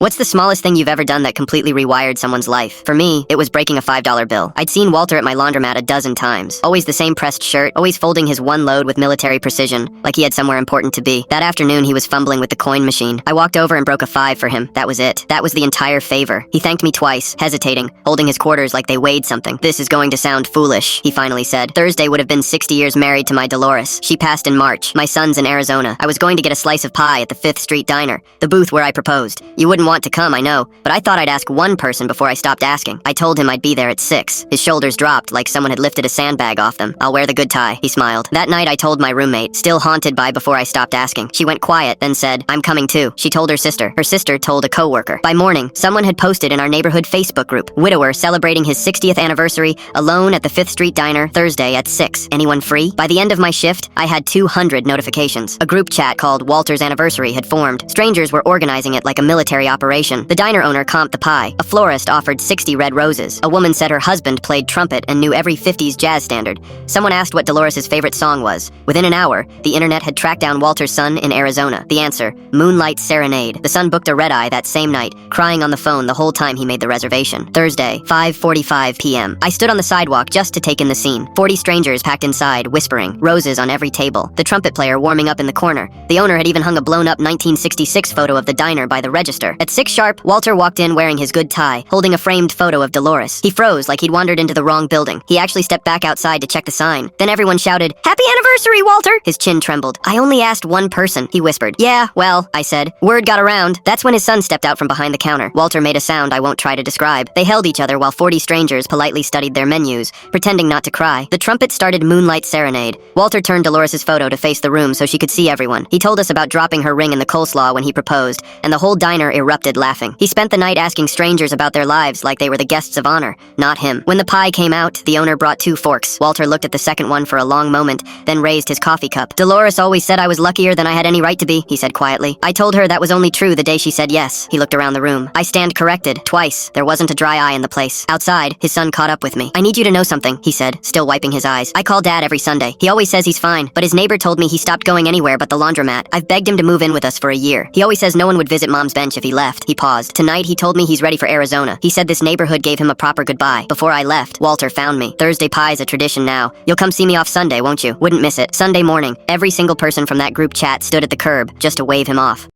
What's the smallest thing you've ever done that completely rewired someone's life? For me, it was breaking a $5 bill. I'd seen Walter at my laundromat a dozen times. Always the same pressed shirt, always folding his one load with military precision, like he had somewhere important to be. That afternoon, he was fumbling with the coin machine. I walked over and broke a 5 for him. That was it. That was the entire favor. He thanked me twice, hesitating, holding his quarters like they weighed something. "This is going to sound foolish," he finally said. Thursday would have been 60 years married to my Dolores. She passed in March. My son's in Arizona. I was going to get a slice of pie at the 5th Street Diner, the booth where I proposed. You wouldn't want to come, I know, but I thought I'd ask one person before I stopped asking. I told him I'd be there at 6. His shoulders dropped like someone had lifted a sandbag off them. "I'll wear the good tie," he smiled. That night I told my roommate, still haunted by before I stopped asking. She went quiet, then said, "I'm coming too." She told her sister. Her sister told a coworker. By morning, someone had posted in our neighborhood Facebook group, "Widower celebrating his 60th anniversary, alone at the 5th Street Diner, Thursday at 6. Anyone free?" By the end of my shift, I had 200 notifications. A group chat called Walter's Anniversary had formed. Strangers were organizing it like a military operation. The diner owner comped the pie. A florist offered 60 red roses. A woman said her husband played trumpet and knew every 50s jazz standard. Someone asked what Dolores' favorite song was. Within an hour, the internet had tracked down Walter's son in Arizona. The answer, Moonlight Serenade. The son booked a red-eye that same night, crying on the phone the whole time he made the reservation. Thursday, 5:45 p.m. I stood on the sidewalk just to take in the scene. 40 strangers packed inside, whispering, roses on every table. The trumpet player warming up in the corner. The owner had even hung a blown-up 1966 photo of the diner by the register. At 6 sharp, Walter walked in wearing his good tie, holding a framed photo of Dolores. He froze like he'd wandered into the wrong building. He actually stepped back outside to check the sign. Then everyone shouted, "Happy anniversary, Walter!" His chin trembled. "I only asked one person," he whispered. "Yeah, well," I said. Word got around. That's when his son stepped out from behind the counter. Walter made a sound I won't try to describe. They held each other while 40 strangers politely studied their menus, pretending not to cry. The trumpet started Moonlight Serenade. Walter turned Dolores' photo to face the room so she could see everyone. He told us about dropping her ring in the coleslaw when he proposed, and the whole diner erupted laughing. He spent the night asking strangers about their lives like they were the guests of honor, not him. When the pie came out, the owner brought 2 forks. Walter looked at the second one for a long moment, then raised his coffee cup. "Dolores always said I was luckier than I had any right to be," he said quietly. I told her that was only true the day she said yes. He looked around the room. I stand corrected. Twice. There wasn't a dry eye in the place. Outside, his son caught up with me. "I need you to know something," he said, still wiping his eyes. "I call Dad every Sunday. He always says he's fine, but his neighbor told me he stopped going anywhere but the laundromat. I've begged him to move in with us for a year. He always says no one would visit Mom's bench if he left." He paused. "Tonight, he told me he's ready for Arizona. He said this neighborhood gave him a proper goodbye. Before I left, Walter found me. Thursday pie's a tradition now. You'll come see me off Sunday, won't you? Wouldn't miss it." Sunday morning, every single person from that group chat stood at the curb just to wave him off.